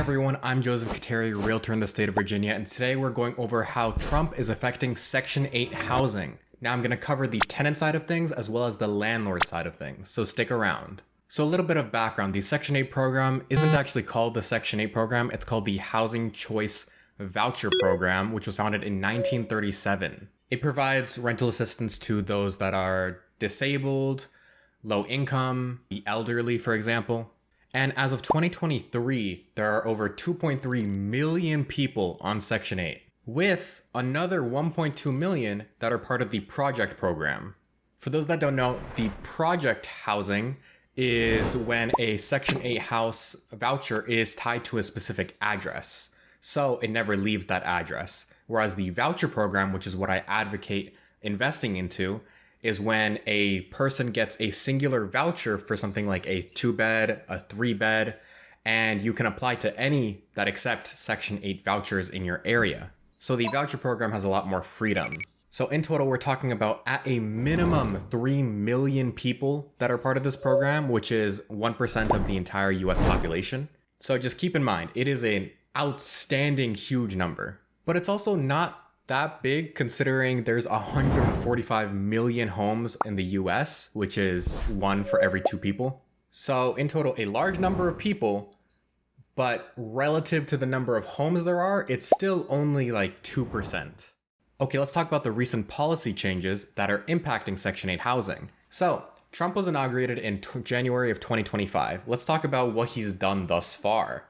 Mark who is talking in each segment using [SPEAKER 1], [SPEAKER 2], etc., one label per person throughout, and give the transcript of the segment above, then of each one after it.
[SPEAKER 1] everyone, I'm Joseph Khateri, realtor in the state of Virginia, and today we're going over how Trump is affecting Section 8 housing. Now I'm going to cover the tenant side of things as well as the landlord side of things, so stick around. So a little bit of background, the Section 8 program isn't actually called the Section 8 program, it's called the Housing Choice Voucher Program, which was founded in 1937. It provides rental assistance to those that are disabled, low income, the elderly, for example. And as of 2023, there are over 2.3 million people on Section 8, with another 1.2 million that are part of the project program. For those that don't know, the project housing is when a Section 8 house voucher is tied to a specific address, so it never leaves that address. Whereas the voucher program, which is what I advocate investing into, is when a person gets a singular voucher for something like a 2-bed, a 3-bed, and you can apply to any that accept Section 8 vouchers in your area. So the voucher program has a lot more freedom. So in total, we're talking about at a minimum 3 million people that are part of this program, which is 1% of the entire US population. So just keep in mind, it is an outstanding huge number, but it's also not that big considering there's 145 million homes in the US, which is 1 for every 2 people. So in total, a large number of people, but relative to the number of homes there are, it's still only like 2%. Okay, let's talk about the recent policy changes that are impacting Section 8 housing. So Trump was inaugurated in January of 2025. Let's talk about what he's done thus far.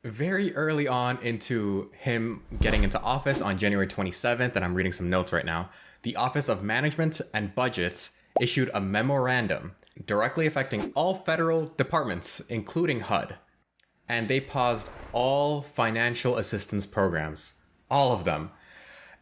[SPEAKER 1] Very early on into him getting into office on January 27th, and I'm reading some notes right now, the Office of Management and Budgets issued a memorandum directly affecting all federal departments, including HUD. And they paused all financial assistance programs, all of them.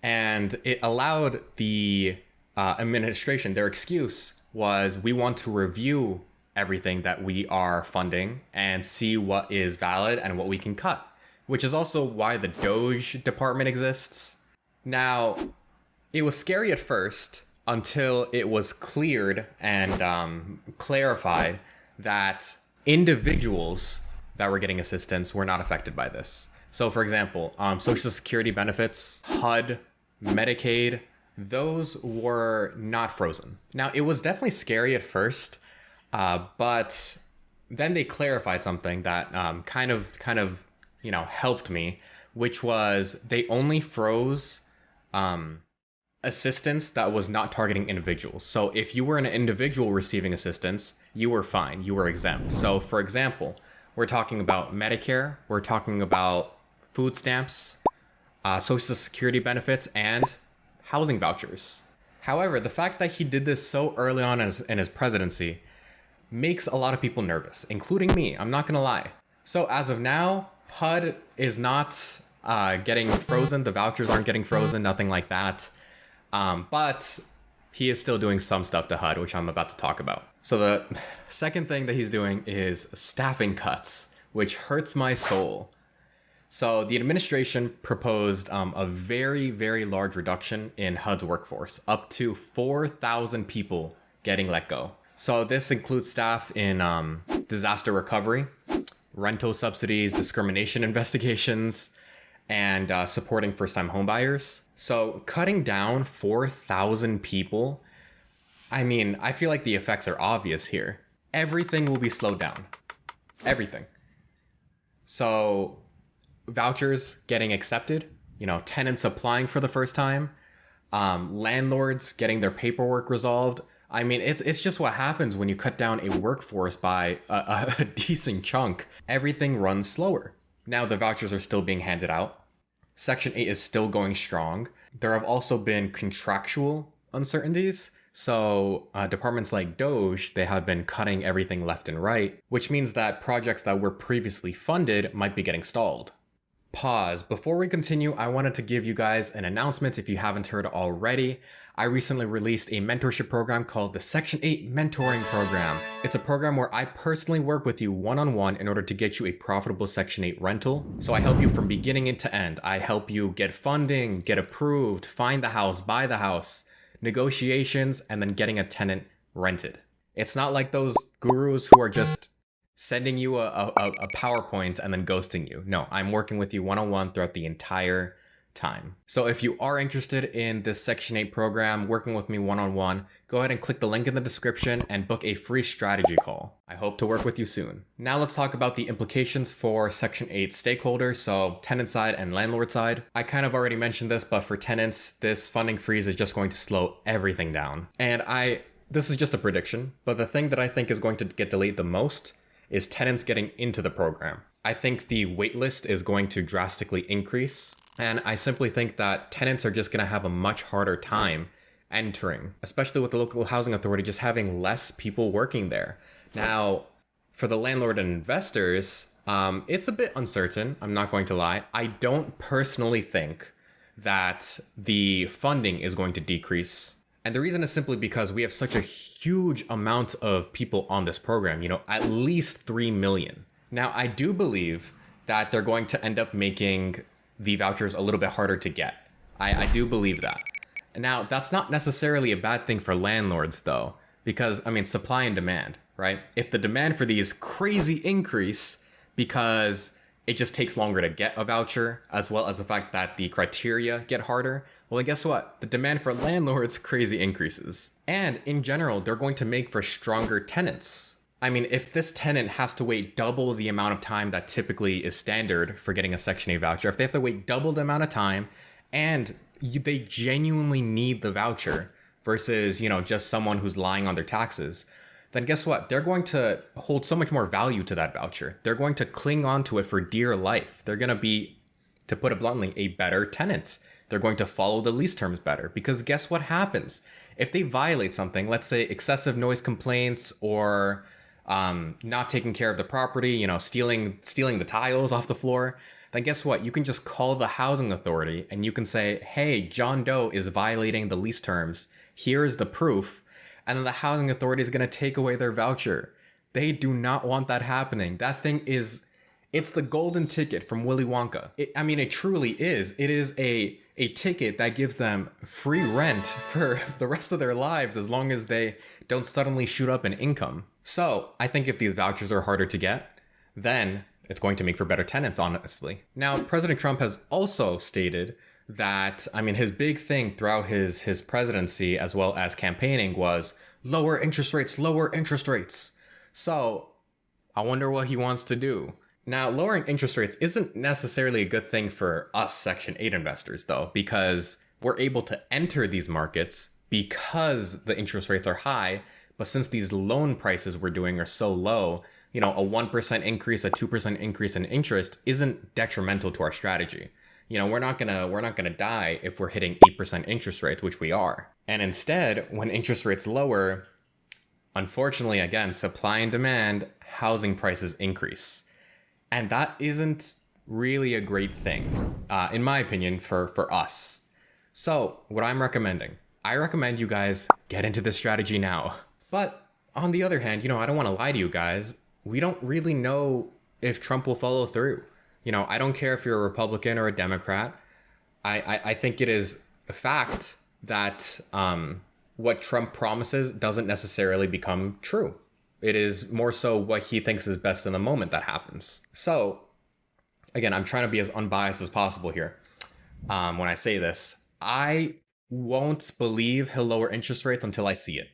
[SPEAKER 1] And it allowed the administration, their excuse was, we want to review everything that we are funding and see what is valid and what we can cut, which is also why the Doge department exists. Now, it was scary at first until it was cleared and clarified that individuals that were getting assistance were not affected by this. So for example, Social Security benefits, HUD, Medicaid, those were not frozen. Now, it was definitely scary at first, but then they clarified something that kind of helped me, which was they only froze assistance that was not targeting individuals. So if you were an individual receiving assistance, you were fine, you were exempt. So for example, we're talking about Medicare, we're talking about food stamps, Social Security benefits, and housing vouchers. However, the fact that he did this so early on in his presidency makes a lot of people nervous, including me, I'm not gonna lie. So as of now, HUD is not getting frozen, the vouchers aren't getting frozen, nothing like that. But he is still doing some stuff to HUD, which I'm about to talk about. So the second thing that he's doing is staffing cuts, which hurts my soul. So the administration proposed a very, very large reduction in HUD's workforce, up to 4,000 people getting let go. So this includes staff in disaster recovery, rental subsidies, discrimination investigations, and supporting first-time homebuyers. So cutting down 4,000 people, I mean, I feel like the effects are obvious here. Everything will be slowed down. Everything. So vouchers getting accepted, tenants applying for the first time, landlords getting their paperwork resolved. I mean, it's just what happens when you cut down a workforce by a decent chunk. Everything runs slower. Now the vouchers are still being handed out. Section 8 is still going strong. There have also been contractual uncertainties. So departments like Doge, they have been cutting everything left and right, which means that projects that were previously funded might be getting stalled. Pause. Before we continue, I wanted to give you guys an announcement if you haven't heard already. I recently released a mentorship program called the Section 8 Mentoring Program. It's a program where I personally work with you one-on-one in order to get you a profitable Section 8 rental. So I help you from beginning to end. I help you get funding, get approved, find the house, buy the house, negotiations, and then getting a tenant rented. It's not like those gurus who are just sending you a PowerPoint and then ghosting you. No, I'm working with you one-on-one throughout the entire time. So if you are interested in this Section 8 program, working with me one-on-one, go ahead and click the link in the description and book a free strategy call. I hope to work with you soon. Now let's talk about the implications for Section 8 stakeholders, so tenant side and landlord side. I kind of already mentioned this, but for tenants, this funding freeze is just going to slow everything down. And this is just a prediction, but the thing that I think is going to get delayed the most is tenants getting into the program. I think the waitlist is going to drastically increase. And I simply think that tenants are just going to have a much harder time entering, especially with the local housing authority just having less people working there. Now, for the landlord and investors, it's a bit uncertain. I'm not going to lie. I don't personally think that the funding is going to decrease. And the reason is simply because we have such a huge amount of people on this program, at least 3 million. Now, I do believe that they're going to end up making the vouchers a little bit harder to get. I do believe that. Now, that's not necessarily a bad thing for landlords though, because supply and demand, right? If the demand for these crazy increase because it just takes longer to get a voucher, as well as the fact that the criteria get harder, well then guess what? The demand for landlords crazy increases. And in general, they're going to make for stronger tenants. If this tenant has to wait double the amount of time that typically is standard for getting a Section 8 voucher, if they have to wait double the amount of time and they genuinely need the voucher versus, just someone who's lying on their taxes, then guess what? They're going to hold so much more value to that voucher. They're going to cling on to it for dear life. They're going to be, to put it bluntly, a better tenant. They're going to follow the lease terms better because guess what happens? If they violate something, let's say excessive noise complaints or not taking care of the property, stealing the tiles off the floor, then guess what? You can just call the housing authority and you can say, hey, John Doe is violating the lease terms. Here's the proof. And then the housing authority is going to take away their voucher. They do not want that happening. That thing it's the golden ticket from Willy Wonka. It truly is. It is a ticket that gives them free rent for the rest of their lives as long as they don't suddenly shoot up in income. So I think if these vouchers are harder to get, then it's going to make for better tenants, honestly. Now, President Trump has also stated that, his big thing throughout his presidency as well as campaigning was lower interest rates, lower interest rates. So I wonder what he wants to do. Now, lowering interest rates isn't necessarily a good thing for us Section 8 investors, though, because we're able to enter these markets because the interest rates are high. But since these loan prices we're doing are so low, a 1% increase, a 2% increase in interest isn't detrimental to our strategy. We're not gonna die if we're hitting 8% interest rates, which we are. And instead, when interest rates lower, unfortunately, again, supply and demand, housing prices increase. And that isn't really a great thing, in my opinion, for us. So what I'm recommending, I recommend you guys get into this strategy now. But on the other hand, I don't want to lie to you guys. We don't really know if Trump will follow through. I don't care if you're a Republican or a Democrat. I think it is a fact that what Trump promises doesn't necessarily become true. It is more so what he thinks is best in the moment that happens. So, again, I'm trying to be as unbiased as possible here. When I say this, I won't believe he'll lower interest rates until I see it.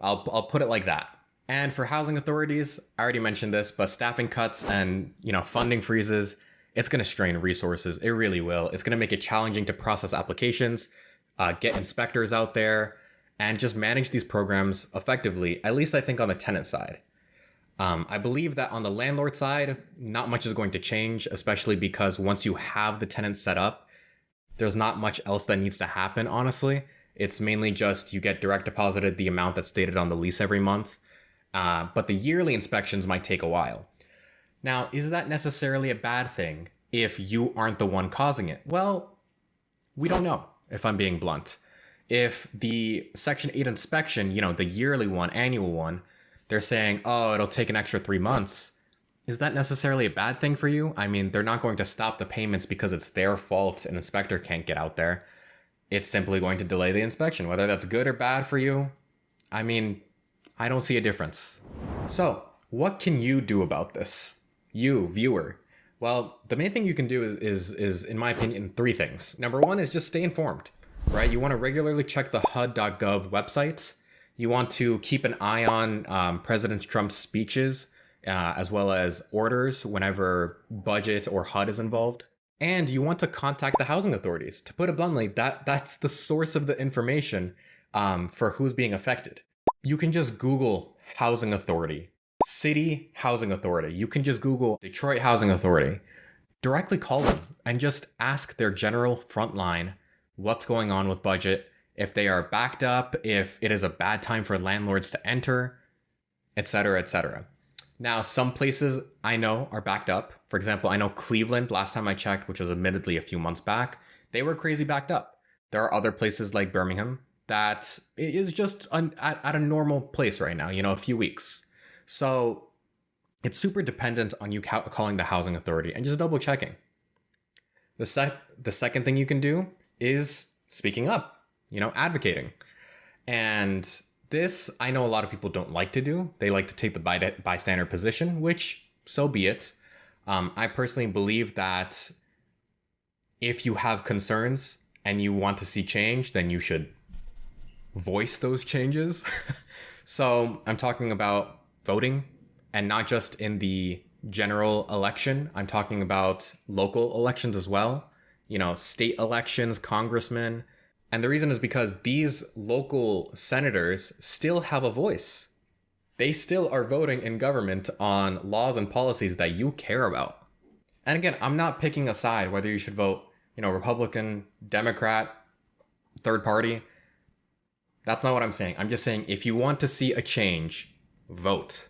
[SPEAKER 1] I'll put it like that. And for housing authorities, I already mentioned this, but staffing cuts and, funding freezes, it's going to strain resources. It really will. It's going to make it challenging to process applications, get inspectors out there, and just manage these programs effectively, at least I think on the tenant side. I believe that on the landlord side, not much is going to change, especially because once you have the tenants set up, there's not much else that needs to happen, honestly. It's mainly just you get direct deposited the amount that's stated on the lease every month. But the yearly inspections might take a while. Now, is that necessarily a bad thing if you aren't the one causing it? Well, we don't know, if I'm being blunt. If the Section 8 inspection, the yearly one, annual one, they're saying, oh, it'll take an extra 3 months. Is that necessarily a bad thing for you? They're not going to stop the payments because it's their fault an inspector can't get out there. It's simply going to delay the inspection. Whether that's good or bad for you, I don't see a difference. So, what can you do about this? You, viewer. Well, the main thing you can do is in my opinion, three things. Number one is just stay informed, right? You want to regularly check the HUD.gov website. You want to keep an eye on President Trump's speeches, as well as orders whenever budget or HUD is involved. And you want to contact the housing authorities. To put it bluntly, that's the source of the information for who's being affected. You can just Google housing authority, city housing authority. You can just Google Detroit housing authority. Directly call them and just ask their general front line what's going on with budget, if they are backed up, if it is a bad time for landlords to enter, etc., etc. Now, some places I know are backed up. For example, I know Cleveland, last time I checked, which was admittedly a few months back, they were crazy backed up. There are other places like Birmingham that is just at a normal place right now, a few weeks. So it's super dependent on you calling the housing authority and just double checking. The second thing you can do is speaking up, advocating. And this, I know a lot of people don't like to do. They like to take the bystander position, which so be it. I personally believe that if you have concerns and you want to see change, then you should voice those changes. So I'm talking about voting, and not just in the general election. I'm talking about local elections as well. State elections, congressmen. And the reason is because these local senators still have a voice. They still are voting in government on laws and policies that you care about. And again, I'm not picking a side whether you should vote, Republican, Democrat, third party. That's not what I'm saying. I'm just saying if you want to see a change, vote.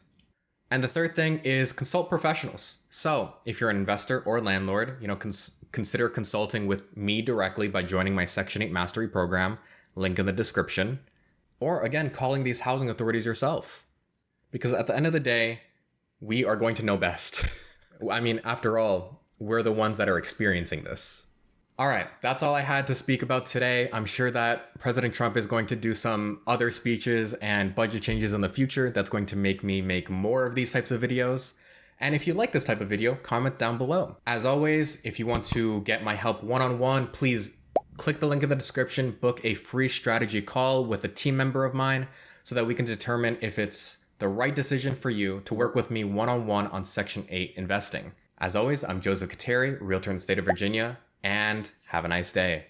[SPEAKER 1] And the third thing is consult professionals. So if you're an investor or landlord, consider consulting with me directly by joining my Section 8 Mastery program, link in the description, or again, calling these housing authorities yourself. Because at the end of the day, we are going to know best. I mean, after all, we're the ones that are experiencing this. All right, that's all I had to speak about today. I'm sure that President Trump is going to do some other speeches and budget changes in the future that's going to make me make more of these types of videos. And if you like this type of video, comment down below. As always, if you want to get my help one-on-one, please click the link in the description, book a free strategy call with a team member of mine so that we can determine if it's the right decision for you to work with me one-on-one on Section 8 investing. As always, I'm Joseph Khateri, realtor in the state of Virginia, and have a nice day.